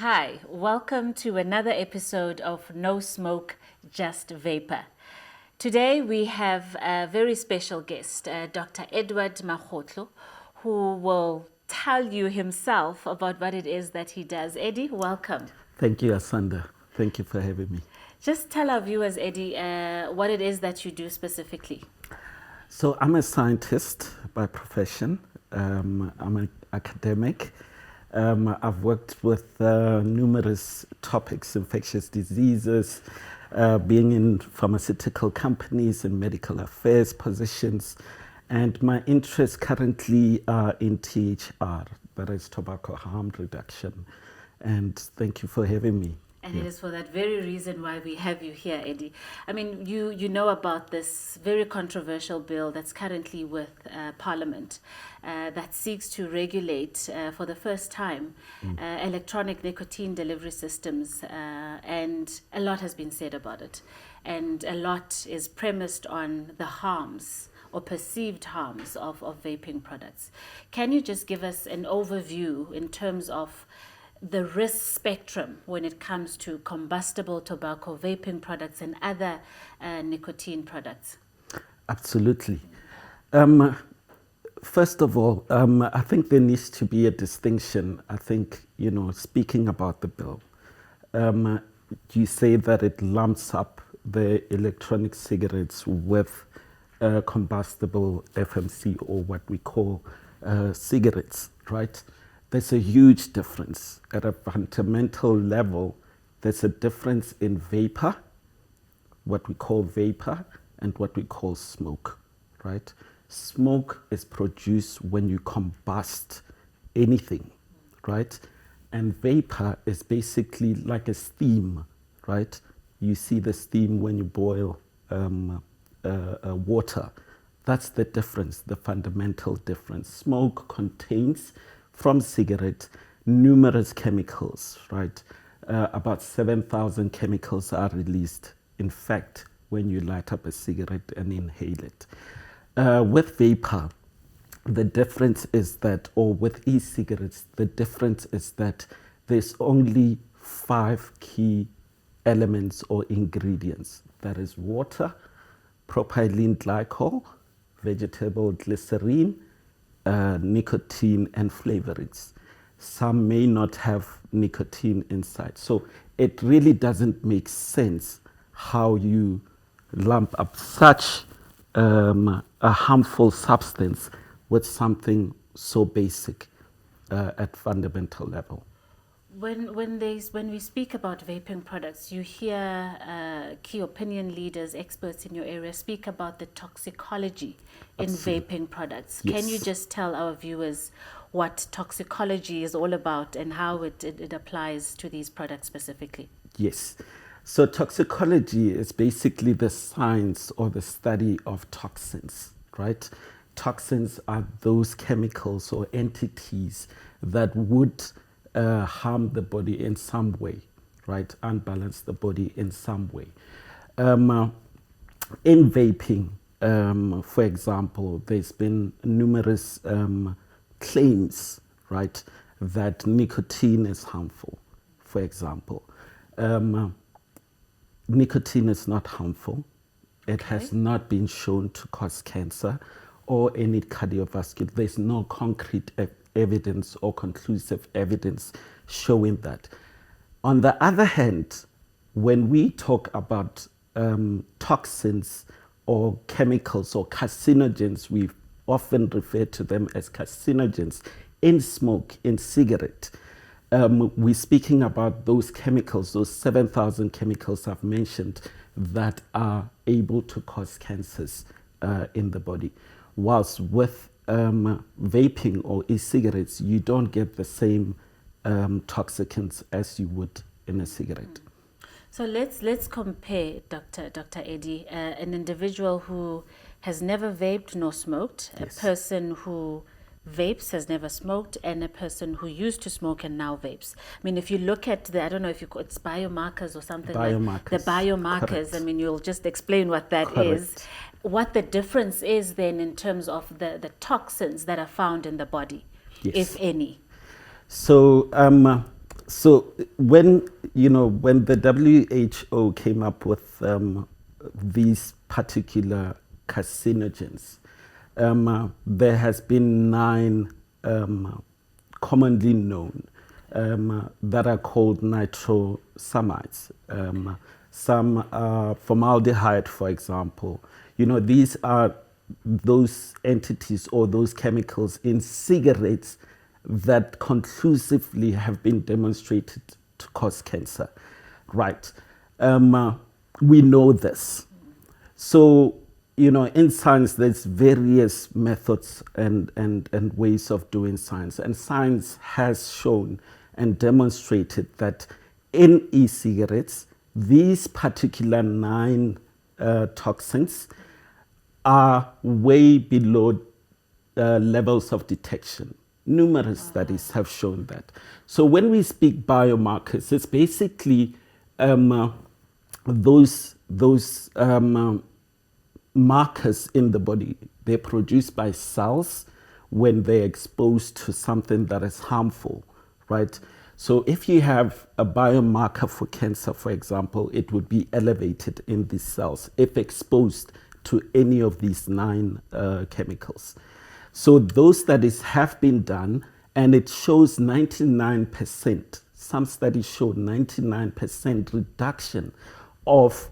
Hi, welcome to another episode of No Smoke, Just Vapor. Today we have a very special guest, Dr. Edward Makgotlho, who will tell you himself about what it is that he does. Eddie, welcome. Thank you, Asanda. Thank you for having me. Just tell our viewers, Eddie, what it is that you do specifically. So I'm a scientist by profession. I'm an academic. I've worked with numerous topics, infectious diseases, being in pharmaceutical companies and medical affairs positions. And my interests currently are in THR, that is tobacco harm reduction. And thank you for having me. And it is for that very reason why we have you here, Eddie. I mean, you know about this very controversial bill that's currently with Parliament that seeks to regulate for the first time electronic nicotine delivery systems, and a lot has been said about it. And a lot is premised on the harms or perceived harms of vaping products. Can you just give us an overview in terms of the risk spectrum when it comes to combustible tobacco, vaping products, and other nicotine products? Absolutely. First of all, I think there needs to be a distinction. I think, speaking about the bill, you say that it lumps up the electronic cigarettes with combustible FMC, or what we call cigarettes, right? There's a huge difference. At a fundamental level, there's a difference in vapor, what we call vapor, and what we call smoke, right? Smoke is produced when you combust anything, right? And vapor is basically like a steam, right? You see the steam when you boil water. That's the difference, the fundamental difference. Smoke contains, from cigarette, numerous chemicals, right? About 7,000 chemicals are released, in fact, when you light up a cigarette and inhale it. With vapor, the difference is that, or with e-cigarettes, the difference is that there's only 5 key elements or ingredients. That is water, propylene glycol, vegetable glycerine, nicotine, and flavorings. Some may not have nicotine inside. So it really doesn't make sense how you lump up such a harmful substance with something so basic at fundamental level. When we speak about vaping products, you hear key opinion leaders, experts in your area speak about the toxicology in vaping products. Yes. Can you just tell our viewers what toxicology is all about and how it applies to these products specifically? Yes. So toxicology is basically the science or the study of toxins, right? Toxins are those chemicals or entities that would harm the body in some way, right? Unbalance the body in some way. In vaping, for example, there's been numerous claims, right, that nicotine is harmful, for example. Nicotine is not harmful. It has not been shown to cause cancer or any cardiovascular. There's no concrete evidence or conclusive evidence showing that. On the other hand, when we talk about toxins or chemicals or carcinogens, we often refer to them as carcinogens in smoke, in cigarette. We're speaking about those chemicals, those 7,000 chemicals I've mentioned that are able to cause cancers in the body. Whilst with vaping or e-cigarettes, you don't get the same toxicants as you would in a cigarette. So let's compare, Dr. Eddie, an individual who has never vaped nor smoked, Yes. a person who vapes, has never smoked, and a person who used to smoke and now vapes. I mean, if you look at I don't know if it's biomarkers or something like the biomarkers. Correct. I mean, you'll just explain what that is. Correct. What the difference is then in terms of the toxins that are found in the body, Yes. if any. So So when when the WHO came up with these particular carcinogens, there has been 9 commonly known that are called nitrosamides. Some are formaldehyde, for example. These are those entities or those chemicals in cigarettes that conclusively have been demonstrated to cause cancer. Right. We know this. So, in science, there's various methods and ways of doing science. And science has shown and demonstrated that in e-cigarettes, these particular 9 toxins are way below levels of detection. Numerous studies have shown that. So when we speak biomarkers, it's basically those markers in the body. They're produced by cells when they're exposed to something that is harmful, right? So if you have a biomarker for cancer, for example, it would be elevated in these cells if exposed to any of these 9 chemicals. So those studies have been done, and it shows 99%. Some studies show 99% reduction of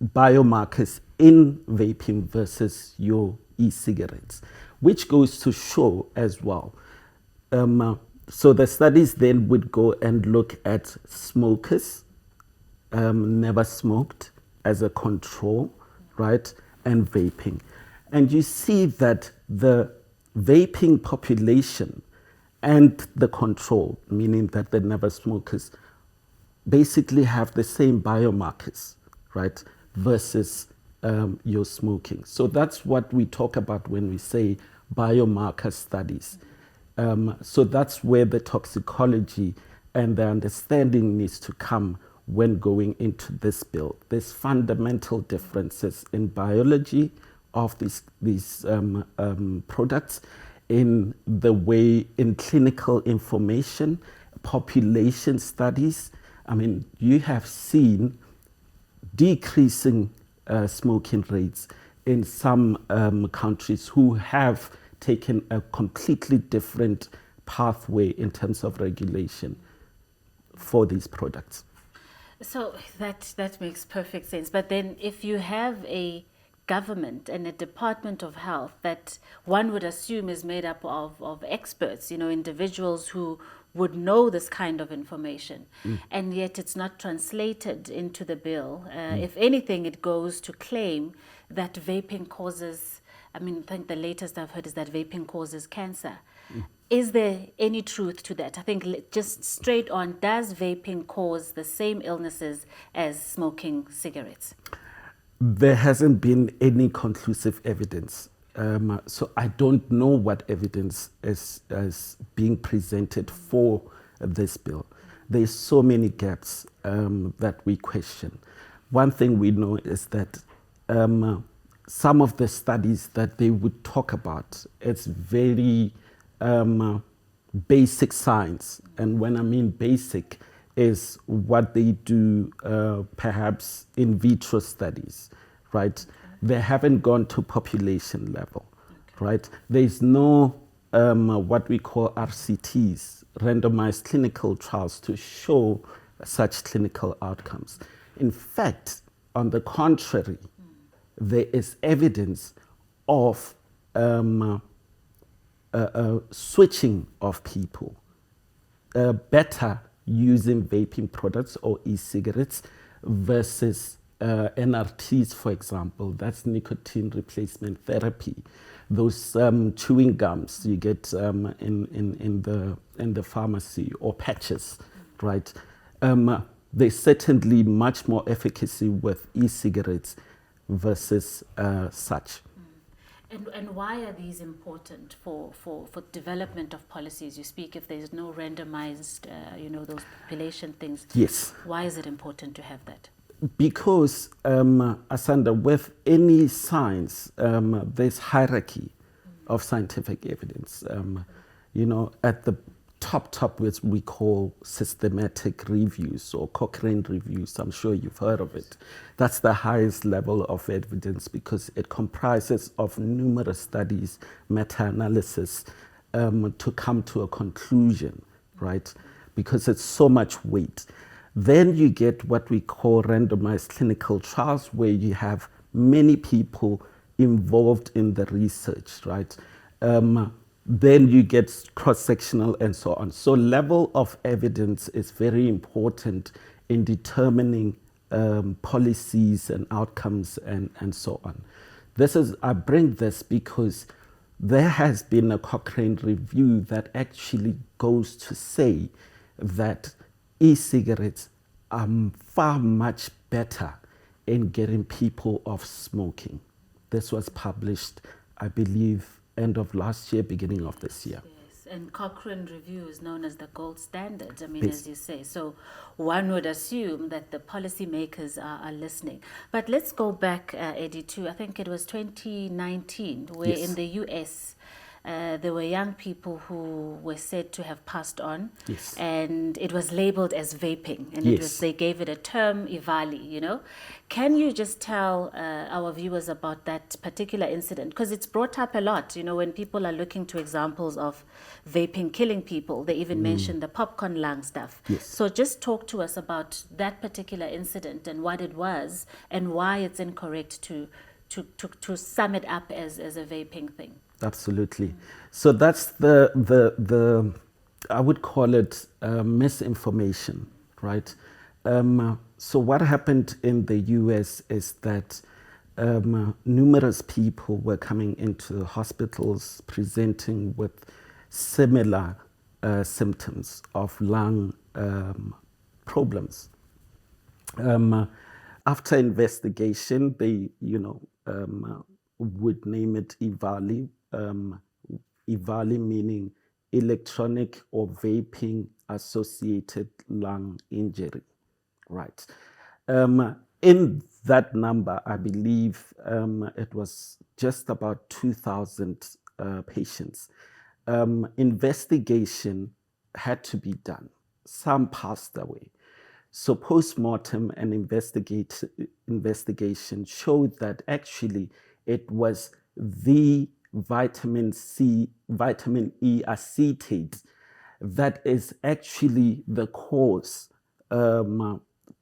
biomarkers in vaping versus your e-cigarettes, which goes to show as well. So the studies then would go and look at smokers, never smoked as a control, right, and vaping. And you see that the vaping population and the control, meaning that the never smokers, basically have the same biomarkers, right, versus your smoking. So that's what we talk about when we say biomarker studies. So that's where the toxicology and the understanding needs to come when going into this bill. There's fundamental differences in biology of these products, in the way, in clinical information, population studies. I mean, you have seen decreasing smoking rates in some countries who have taken a completely different pathway in terms of regulation for these products. So that makes perfect sense. But then if you have a government and a Department of Health that one would assume is made up of experts, individuals who would know this kind of information, and yet it's not translated into the bill. If anything, it goes to claim that vaping causes, I think the latest I've heard is that vaping causes cancer. Is there any truth to that? I think just straight on, does vaping cause the same illnesses as smoking cigarettes? There hasn't been any conclusive evidence. So I don't know what evidence is being presented for this bill. There's so many gaps that we question. One thing we know is that some of the studies that they would talk about, it's very basic science. And when I mean basic, is what they do perhaps in vitro studies, right? They haven't gone to population level, right? There's no what we call RCTs, randomized clinical trials, to show such clinical outcomes. In fact, on the contrary, there is evidence of switching of people, better using vaping products or e-cigarettes versus NRTs, for example. That's nicotine replacement therapy. Those chewing gums you get in the pharmacy, or patches, right? There's certainly much more efficacy with e-cigarettes versus such. And why are these important for development of policies? You speak, if there's no randomized, those population things. Yes. Why is it important to have that? Because, Asanda, with any science, there's hierarchy of scientific evidence. At the top, which we call systematic reviews or Cochrane reviews. I'm sure you've heard of it. That's the highest level of evidence because it comprises of numerous studies, meta-analysis, to come to a conclusion, right? Because it's so much weight. Then you get what we call randomized clinical trials, where you have many people involved in the research, right? Then you get cross-sectional and so on. So level of evidence is very important in determining policies and outcomes and so on. I bring this because there has been a Cochrane review that actually goes to say that e-cigarettes are far much better in getting people off smoking. This was published, I believe, end of last year, beginning of this year. Yes, and Cochrane review is known as the gold standard, I mean, Yes. as you say. So one would assume that the policymakers are listening. But let's go back, Eddie, to I think it was 2019, where Yes. in the US, there were young people who were said to have passed on, Yes. and it was labeled as vaping, and Yes. they gave it a term, Iali, you know. Can you just tell our viewers about that particular incident? Because it's brought up a lot, you know, when people are looking to examples of vaping killing people, they even mention the popcorn lung stuff. Yes. So just talk to us about that particular incident and what it was and why it's incorrect to sum it up as a vaping thing. Absolutely. So that's the I would call it misinformation, right? So what happened in the US is that numerous people were coming into hospitals presenting with similar symptoms of lung problems. After investigation, they, would name it Iali. Iali meaning electronic or vaping associated lung injury, right? In that number, I believe it was just about 2,000 patients. Investigation had to be done. Some passed away. So post-mortem and investigation showed that actually it was the vitamin E acetate that is actually the cause,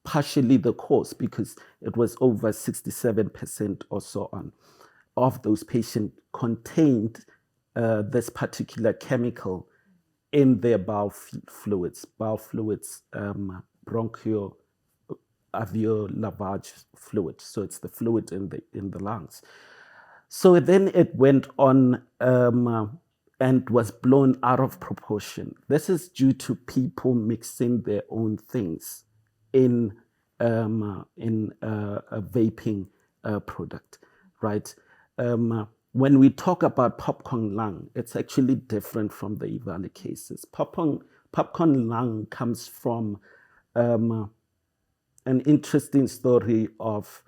partially the cause, because it was over 67% or so on of those patients contained this particular chemical in their bowel fluids, bronchial alveolar lavage fluid. So it's the fluid in the lungs. So then it went on and was blown out of proportion. This is due to people mixing their own things in a vaping product, right? When we talk about popcorn lung, it's actually different from the Iali cases. Popcorn lung comes from an interesting story of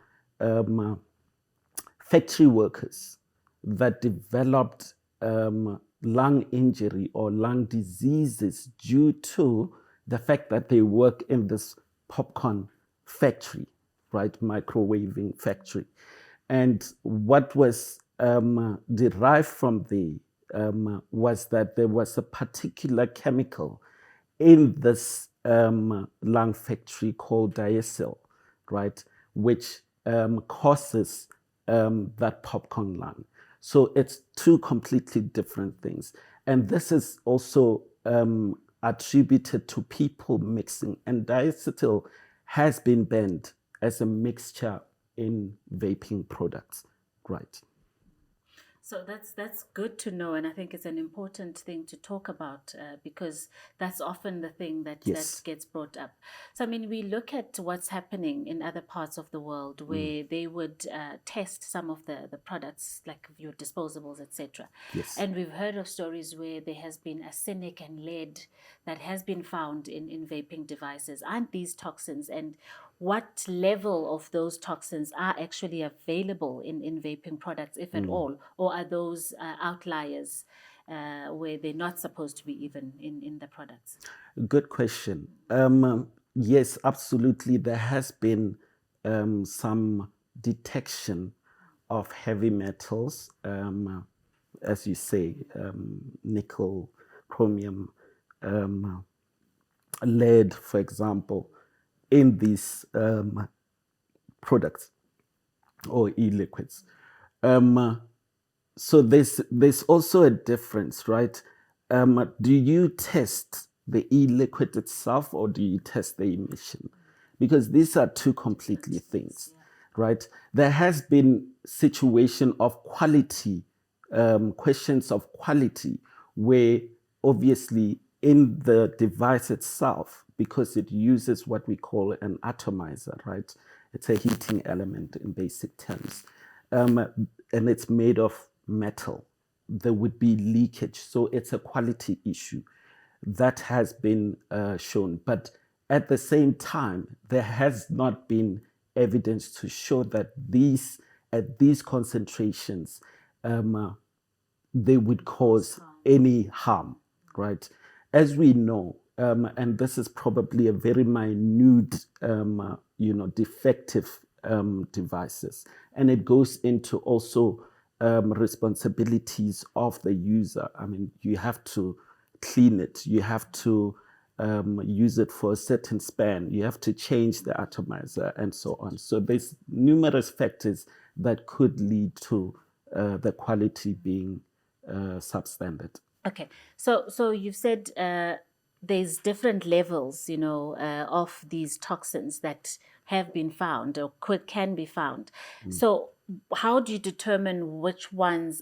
factory workers that developed lung injury or lung diseases due to the fact that they work in this popcorn factory, right? Microwaving factory. And what was derived from the was that there was a particular chemical in this lung factory called diacetyl, right, which causes that popcorn lung. So it's two completely different things. And this is also attributed to people mixing. And diacetyl has been banned as a mixture in vaping products, right? So that's good to know, and I think it's an important thing to talk about because that's often the thing that gets brought up. So I mean, we look at what's happening in other parts of the world where they would test some of the products like your disposables, etc. Yes. And we've heard of stories where there has been arsenic and lead that has been found in vaping devices. Aren't these toxins? And what level of those toxins are actually available in vaping products, if at all, or are those outliers? where they're not supposed to be even in the products? Good question. Yes, absolutely. There has been some detection of heavy metals, as you say, nickel, chromium, lead, for example, in these products or e-liquids. So there's also a difference, right? Do you test the e-liquid itself or do you test the emission? Because these are two completely things, right? There has been situation of quality, questions of quality, where obviously in the device itself, because it uses what we call an atomizer, right? It's a heating element in basic terms. And it's made of metal. There would be leakage. So it's a quality issue that has been shown. But at the same time, there has not been evidence to show that at these concentrations, they would cause any harm, right? As we know, and this is probably a very minute, defective devices, and it goes into also responsibilities of the user. I mean, you have to clean it, you have to use it for a certain span, you have to change the atomizer, and so on. So there's numerous factors that could lead to the quality being substandard. Okay, so you've said there's different levels, of these toxins that have been found or can be found. So how do you determine which ones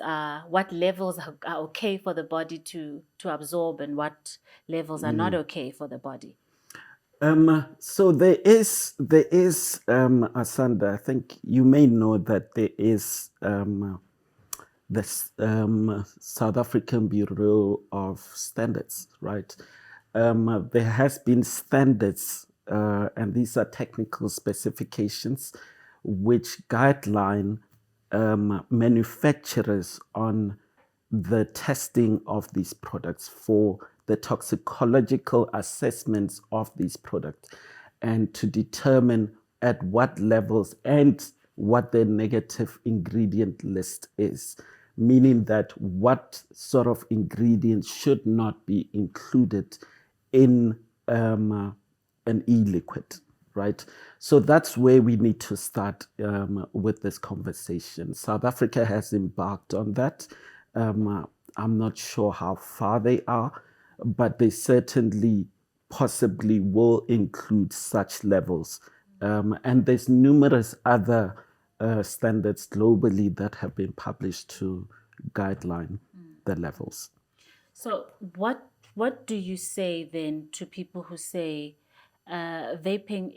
what levels are okay for the body to absorb and what levels are not okay for the body? So there is Asanda. I think you may know that there is the South African Bureau of Standards, right? There has been standards, and these are technical specifications, which guideline manufacturers on the testing of these products for the toxicological assessments of these products and to determine at what levels and what the negative ingredient list is, meaning that what sort of ingredients should not be included in an e-liquid, right? So that's where we need to start with this conversation. South Africa has embarked on that. I'm not sure how far they are, but they certainly possibly will include such levels. And there's numerous other standards globally that have been published to guideline the levels. So what do you say then to people who say vaping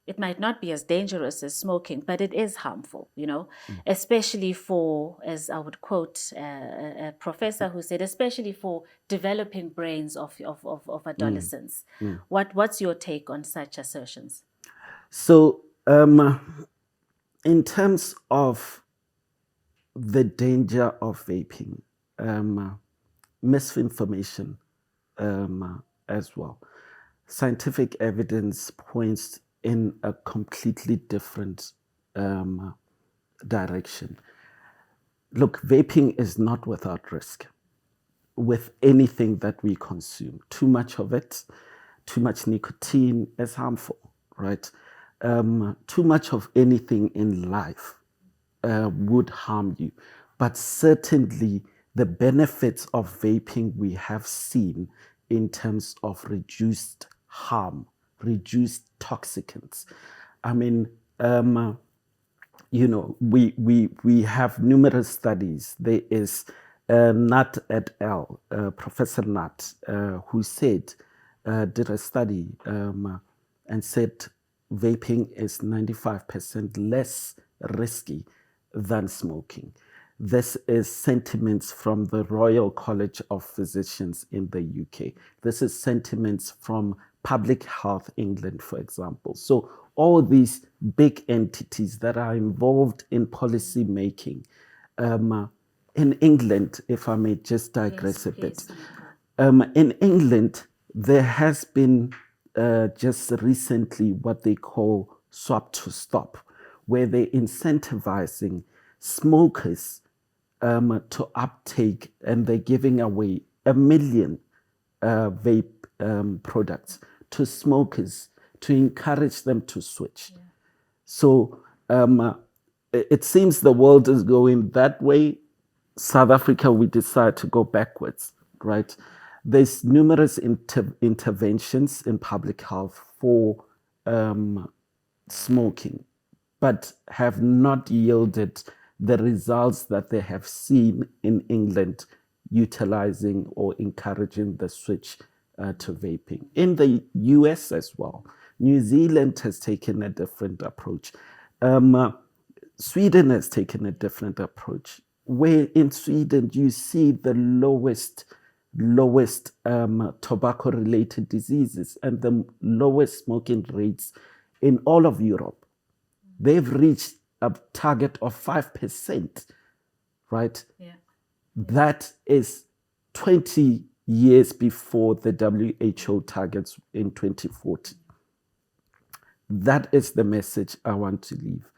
it might not be as dangerous as smoking, but it is harmful, especially for, as I would quote a professor who said, especially for developing brains of adolescents. What's your take on such assertions? So in terms of the danger of vaping, misinformation as well. Scientific evidence points in a completely different direction. Look, vaping is not without risk with anything that we consume. Too much of it, too much nicotine is harmful, right? Too much of anything in life would harm you. But certainly the benefits of vaping we have seen in terms of reduced harm, reduced toxicants. I mean, we have numerous studies. There is Nutt et al., Professor Nutt, who did a study and said vaping is 95% less risky than smoking. This is sentiments from the Royal College of Physicians in the UK. This is sentiments from Public Health England, for example. So all these big entities that are involved in policy making in England, if I may just digress Yes, a bit, please, Makgotlho. in England, there has been just recently what they call swap to stop, where they're incentivizing smokers to uptake, and they're giving away 1 million vape products to smokers to encourage them to switch. So it seems the world is going that way. South Africa, we decide to go backwards, right? There's numerous interventions in public health for smoking, but have not yielded the results that they have seen in England, utilizing or encouraging the switch to vaping. In the US as well, New Zealand has taken a different approach. Sweden has taken a different approach, where in Sweden you see the lowest tobacco-related diseases and the lowest smoking rates in all of Europe. They've reached a target of 5%, right? Yeah. That is 20 years before the WHO targets in 2040. That is the message I want to leave.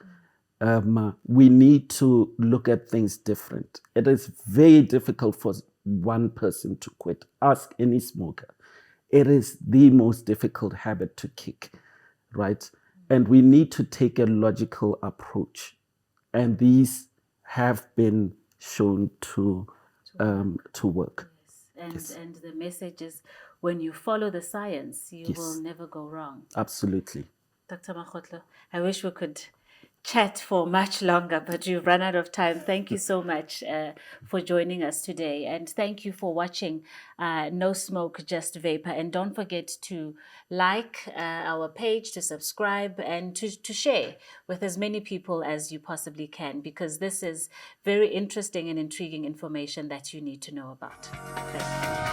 We need to look at things different. It is very difficult for one person to quit. Ask any smoker. It is the most difficult habit to kick, right? And we need to take a logical approach. And these have been shown to work. Yes. And the message is, when you follow the science, you Yes. will never go wrong. Absolutely. Dr. Makgotlho, I wish we could chat for much longer, but we've run out of time. Thank you so much for joining us today. And thank you for watching No Smoke, Just Vapor. And don't forget to like our page, to subscribe, and to share with as many people as you possibly can, because this is very interesting and intriguing information that you need to know about. Thank you.